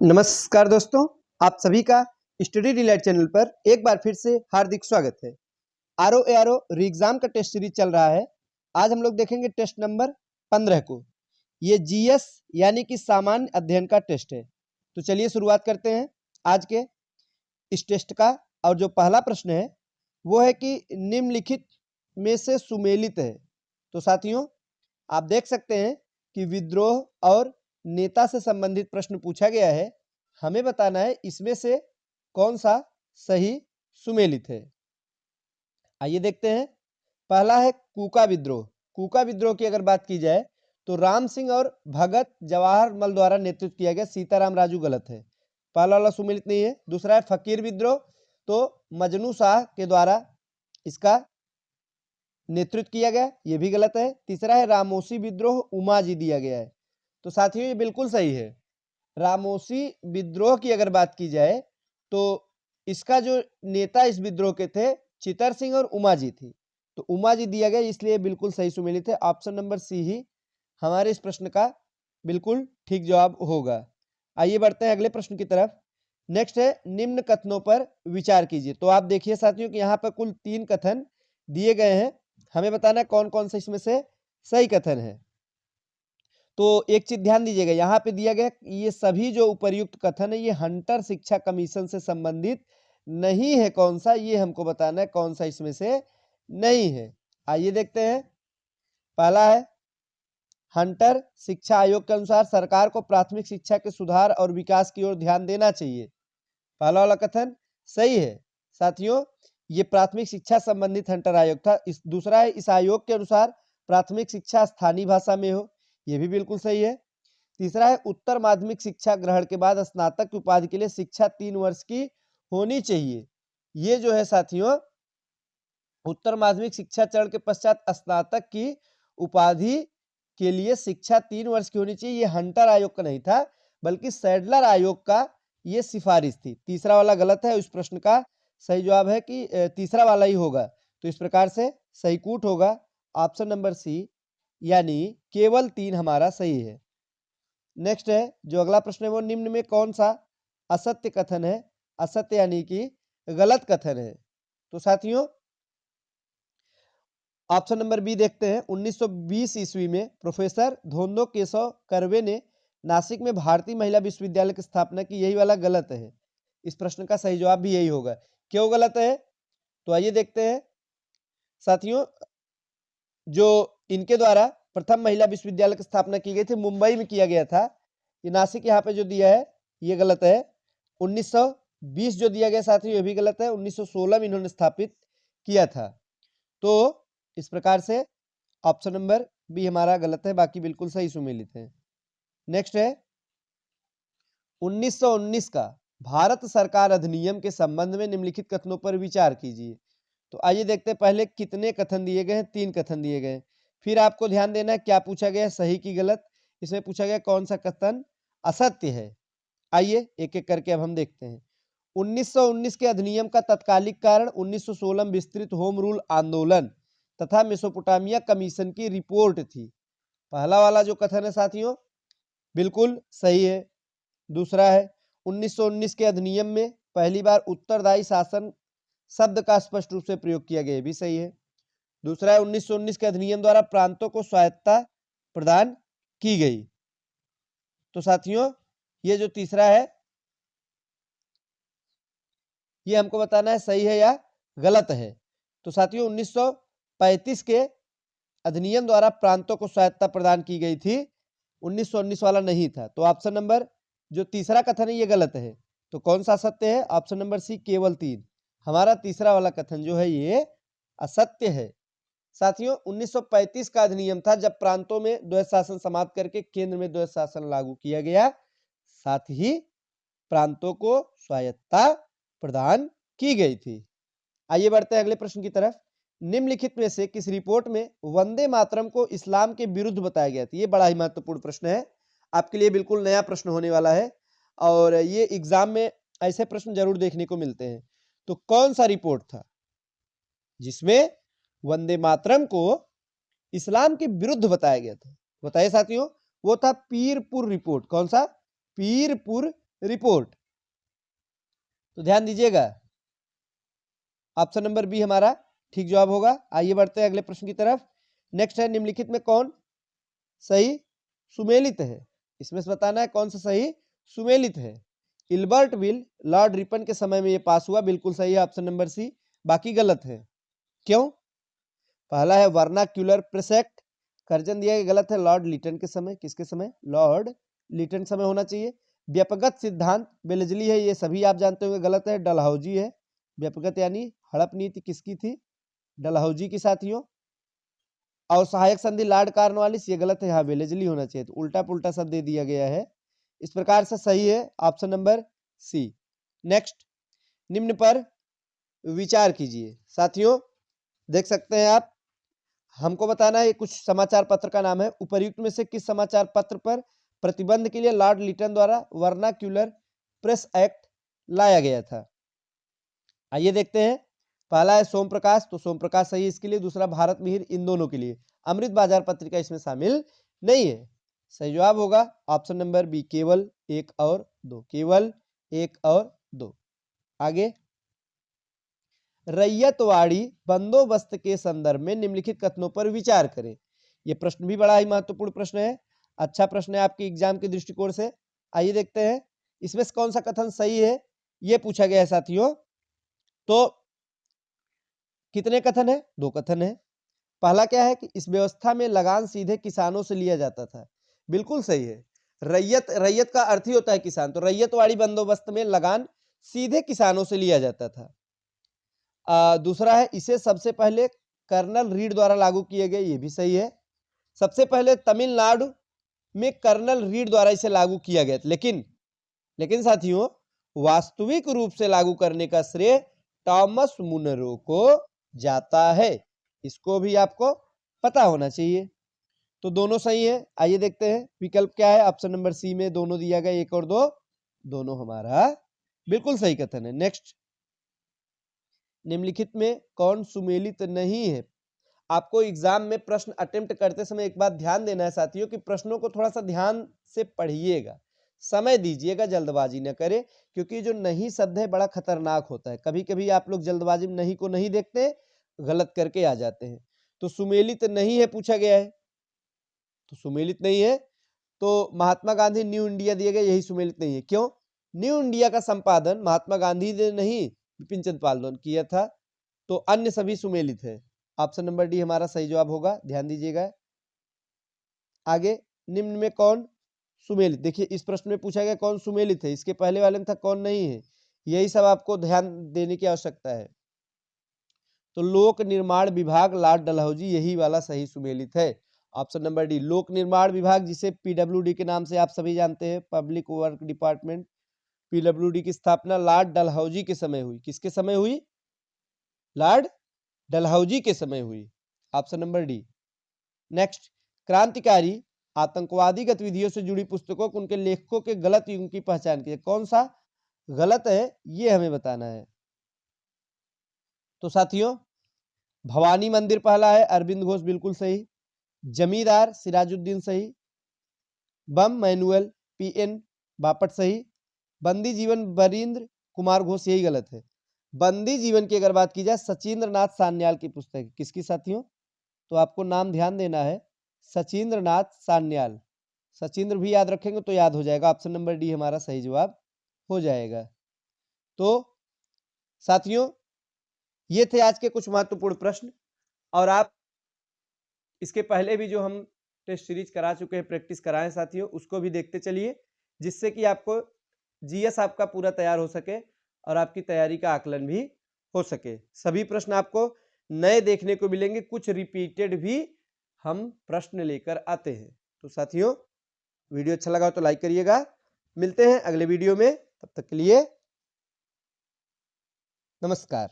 नमस्कार दोस्तों, आप सभी का स्टडी डिलाइट चैनल पर एक बार फिर से हार्दिक स्वागत है। आरओ एआरओ री एग्जाम का टेस्ट सीरीज चल रहा है। आज हम लोग देखेंगे टेस्ट नंबर 15 को। ये जीएस यानी कि सामान्य अध्ययन का टेस्ट है। तो चलिए शुरुआत करते हैं आज के इस टेस्ट का। और जो पहला प्रश्न है वो है कि निम्नलिखित में से सुमेलित है। तो साथियों, आप देख सकते हैं कि विद्रोह और नेता से संबंधित प्रश्न पूछा गया है। हमें बताना है इसमें से कौन सा सही सुमेलित है। आइए देखते हैं। पहला है कूका विद्रोह। कूका विद्रोह की अगर बात की जाए तो राम सिंह और भगत जवाहरमल द्वारा नेतृत्व किया गया। सीताराम राजू गलत है, पहला वाला सुमेलित नहीं है। दूसरा है फकीर विद्रोह, तो मजनू शाह के द्वारा इसका नेतृत्व किया गया, ये भी गलत है। तीसरा है रामोसी विद्रोह, उमा जी दिया गया है। तो साथियों ये बिल्कुल सही है। रामोसी विद्रोह की अगर बात की जाए तो इसका जो नेता इस विद्रोह के थे चितर सिंह और उमा जी थी। तो उमा जी दिया गया, इसलिए बिल्कुल सही सुमेलित है। ऑप्शन नंबर सी ही हमारे इस प्रश्न का बिल्कुल ठीक जवाब होगा। आइए बढ़ते हैं अगले प्रश्न की तरफ। नेक्स्ट है निम्न कथनों पर विचार कीजिए। तो आप देखिए साथियों कि यहाँ पर कुल 3 कथन दिए गए हैं। हमें बताना है कौन कौन से इसमें से सही कथन है। तो एक चीज ध्यान दीजिएगा, यहाँ पे दिया गया ये सभी जो उपर्युक्त कथन है ये हंटर शिक्षा कमीशन से संबंधित नहीं है। कौन सा, ये हमको बताना है कौन सा इसमें से नहीं है। आइए देखते हैं। पहला है हंटर शिक्षा आयोग के अनुसार सरकार को प्राथमिक शिक्षा के सुधार और विकास की ओर ध्यान देना चाहिए। पहला वाला कथन सही है साथियों, ये प्राथमिक शिक्षा संबंधित हंटर आयोग था। दूसरा है इस आयोग के अनुसार प्राथमिक शिक्षा स्थानीय भाषा में हो, ये भी बिल्कुल सही है। तीसरा है उत्तर माध्यमिक शिक्षा ग्रहण के बाद स्नातक की उपाधि के लिए शिक्षा 3 वर्ष की होनी चाहिए। ये जो है साथियों, उत्तर माध्यमिक शिक्षा चरण के पश्चात स्नातक की उपाधि के लिए शिक्षा 3 वर्ष की होनी चाहिए। ये हंटर आयोग का नहीं था बल्कि सैडलर आयोग का ये सिफारिश थी। तीसरा वाला गलत है। इस प्रश्न का सही जवाब है कि तीसरा वाला ही होगा। तो इस प्रकार से सही कूट होगा ऑप्शन नंबर सी, यानी केवल 3 हमारा सही है। नेक्स्ट है जो अगला प्रश्न है वो निम्न में कौन सा असत्य कथन है। असत्य यानी कि गलत कथन है। तो साथियों ऑप्शन नंबर बी देखते हैं। 1920 ईस्वी में प्रोफेसर धोंदो केशव कर्वे ने नासिक में भारतीय महिला विश्वविद्यालय की स्थापना की, यही वाला गलत है। इस प्रश्न का सही जवाब भी यही होगा। क्यों गलत है, तो आइए देखते हैं साथियों। जो इनके द्वारा प्रथम महिला विश्वविद्यालय की स्थापना की गई थी मुंबई में किया गया था। ये नासिक यहाँ पे जो दिया है ये गलत है। 1920 जो दिया गया साथियों ये भी गलत है। 1916 में इन्होंने स्थापित किया था। तो इस प्रकार से ऑप्शन नंबर बी हमारा गलत है, बाकी बिल्कुल सही सुमेलित है। नेक्स्ट है 1919 का भारत सरकार अधिनियम के संबंध में निम्नलिखित कथनों पर विचार कीजिए। तो आइए देखते हैं पहले कितने कथन दिए गए हैं। 3 कथन दिए गए हैं। फिर आपको ध्यान देना है क्या पूछा गया है, सही की गलत। इसमें पूछा गया कौन सा कथन असत्य है। आइए एक एक करके अब हम देखते हैं। 1919 के अधिनियम का तत्कालिक कारण 1916 में विस्तृत होम रूल आंदोलन तथा मेसोपोटामिया कमीशन की रिपोर्ट थी। पहला वाला जो कथन है साथियों बिल्कुल सही है। दूसरा है 1919 के अधिनियम में पहली बार उत्तरदायी शासन शब्द का स्पष्ट रूप से प्रयोग किया गया, भी सही है। दूसरा है 1919 के अधिनियम द्वारा प्रांतों को स्वायत्तता प्रदान की गई। तो साथियों ये जो तीसरा है ये हमको बताना है सही है या गलत है। तो साथियों 1935 के अधिनियम द्वारा प्रांतों को स्वायत्तता प्रदान की गई थी, 1919 वाला नहीं था। तो ऑप्शन नंबर जो तीसरा कथन है ये गलत है। तो कौन सा सत्य है, ऑप्शन नंबर सी केवल 3। हमारा तीसरा वाला कथन जो है ये असत्य है। साथियों 1935 का अधिनियम था जब प्रांतों में द्वैत शासन समाप्त करके केंद्र में द्वैत शासन लागू किया गया, साथ ही प्रांतों को स्वायत्तता प्रदान की गई थी। आइए बढ़ते हैं अगले प्रश्न की तरफ। निम्नलिखित में से किस रिपोर्ट में वंदे मातरम को इस्लाम के विरुद्ध बताया गया था। ये बड़ा ही महत्वपूर्ण प्रश्न है, आपके लिए बिल्कुल नया प्रश्न होने वाला है और ये एग्जाम में ऐसे प्रश्न जरूर देखने को मिलते हैं। तो कौन सा रिपोर्ट था जिसमें वंदे मातरम को इस्लाम के विरुद्ध बताया गया था, बताइए साथियों। वो था पीरपुर रिपोर्ट। कौन सा, पीरपुर रिपोर्ट। तो ध्यान दीजिएगा, ऑप्शन नंबर बी हमारा ठीक जवाब होगा। आइए बढ़ते हैं अगले प्रश्न की तरफ। नेक्स्ट है, निम्नलिखित में कौन सही सुमेलित है? इसमें से बताना है कौन सा सही सुमेलित है। इल्बर्ट बिल लॉर्ड रिपन के समय में ये पास हुआ, बिल्कुल सही है ऑप्शन नंबर सी। बाकी गलत है, क्यों? पहला है वर्नाक्यूलर प्रेस एक्ट, कर्जन दिया गया, गलत है। लॉर्ड लिटन के समय, किसके समय? लॉर्ड लिटन समय होना चाहिए। व्यापकगत सिद्धांत बेलेजली है, ये सभी आप जानते होंगे, गलत है। डलहौजी है। व्यापकगत यानी हड़प नीति किसकी थी? डलहौजी की साथियों। और सहायक संधि लॉर्ड कॉर्नवालिस, ये गलत है, यहाँ वेलेजली होना चाहिए, तो उल्टा पुल्टा सब दे दिया गया है। इस प्रकार से सही है ऑप्शन नंबर सी। नेक्स्ट, निम्न पर विचार कीजिए। साथियों देख सकते हैं आप, हमको बताना है कुछ समाचार पत्र का नाम है। उपर्युक्त में से किस समाचार पत्र पर प्रतिबंध के लिए लॉर्ड लिटन द्वारा वर्नाक्यूलर प्रेस एक्ट लाया गया था? आइए देखते हैं। पहला है सोम प्रकाश, तो सोम प्रकाश सही है इसके लिए। दूसरा भारत मिहिर, इन दोनों के लिए। अमृत बाजार पत्रिका इसमें शामिल नहीं है। सही जवाब होगा ऑप्शन नंबर बी, केवल 1 और 2। केवल 1 और 2। आगे, रैयतवाड़ी बंदोबस्त के संदर्भ में निम्नलिखित कथनों पर विचार करें। यह प्रश्न भी बड़ा ही महत्वपूर्ण प्रश्न है, अच्छा प्रश्न है आपके एग्जाम के दृष्टिकोण से। आइए देखते हैं इसमें से कौन सा कथन सही है, यह पूछा गया है साथियों। तो कितने कथन है? 2 कथन है। पहला क्या है कि इस व्यवस्था में लगान सीधे किसानों से लिया जाता था, बिल्कुल सही है। रैयत का अर्थ ही होता है किसान, तो रैयतवाड़ी बंदोबस्त में लगान सीधे किसानों से लिया जाता था। दूसरा है, इसे सबसे पहले कर्नल रीड द्वारा लागू किए गए, ये भी सही है। सबसे पहले तमिलनाडु में कर्नल रीड द्वारा इसे लागू किया गया, लेकिन साथियों वास्तविक रूप से लागू करने का श्रेय टॉमस मुनरो को जाता है, इसको भी आपको पता होना चाहिए। तो दोनों सही है। आइए देखते हैं विकल्प क्या है। ऑप्शन नंबर सी में दोनों दिया गया, 1 और 2, दोनों हमारा बिल्कुल सही कथन है। नेक्स्ट, निम्नलिखित में कौन सुमेलित नहीं है? आपको एग्जाम में प्रश्न अटेम्प्ट करते समय एक बात ध्यान देना है साथियों कि प्रश्नों को थोड़ा सा ध्यान से पढ़िएगा, समय दीजिएगा, जल्दबाजी न करें, क्योंकि जो नहीं शब्द है बड़ा खतरनाक होता है। कभी कभी आप लोग जल्दबाजी में नहीं को नहीं देखते, गलत करके आ जाते हैं। तो सुमेलित नहीं है पूछा गया है, तो सुमेलित नहीं है। तो महात्मा गांधी न्यू इंडिया दिए गए, यही सुमेलित नहीं है। क्यों? न्यू इंडिया का संपादन महात्मा गांधी ने नहीं, विपिन चंद्र पाल ने किया था, तो अन्य सभी सुमेलित है। ऑप्शन नंबर डी हमारा सही जवाब होगा, ध्यान दीजिएगा। आगे, निम्न में कौन सुमेलित, देखिए इस प्रश्न में पूछा गया कौन सुमेलित है, इसके पहले वाले में था कौन नहीं है, यही सब आपको ध्यान देने की आवश्यकता है। तो लोक निर्माण विभाग लॉर्ड डलहौजी, यही वाला सही सुमेलित है। ऑप्शन नंबर डी, लोक निर्माण विभाग, जिसे पीडब्ल्यूडी के नाम से आप सभी जानते हैं, पब्लिक वर्क डिपार्टमेंट। पीडब्ल्यूडी की स्थापना लॉर्ड डलहौजी के समय हुई। किसके समय हुई? लॉर्ड डलहौजी के समय हुई। Option number D. नेक्स्ट, क्रांतिकारी आतंकवादी गतिविधियों से जुड़ी पुस्तकों को उनके लेखकों के गलत युग की पहचान कीजिए। कौन सा गलत है ये हमें बताना है। तो साथियों भवानी मंदिर पहला है, अरविंद घोष बिल्कुल सही। जमींदार सिराजुद्दीन सही। बम मैनुअल पीएन बापट सही। बंदी जीवन बरिंद्र कुमार घोष, यही गलत है। बंदी जीवन की अगर बात की जाए सचिंद्र नाथ सान्याल की पुस्तक है। किसकी साथियों? तो आपको नाम ध्यान देना है, सचिंद्र नाथ सान्याल। सचिंद्र भी याद रखेंगे तो याद हो जाएगा। ऑप्शन नंबर डी हमारा सही जवाब हो जाएगा। तो साथियों ये थे आज के कुछ महत्वपूर्ण प्रश्न, और आप इसके पहले भी जो हम टेस्ट सीरीज करा चुके हैं, प्रैक्टिस कराएं साथियों, उसको भी देखते चलिए, जिससे कि आपको जीएस आपका पूरा तैयार हो सके और आपकी तैयारी का आकलन भी हो सके। सभी प्रश्न आपको नए देखने को मिलेंगे, कुछ रिपीटेड भी हम प्रश्न लेकर आते हैं। तो साथियों वीडियो अच्छा लगा तो लाइक करिएगा। मिलते हैं अगले वीडियो में, तब तक के लिए नमस्कार।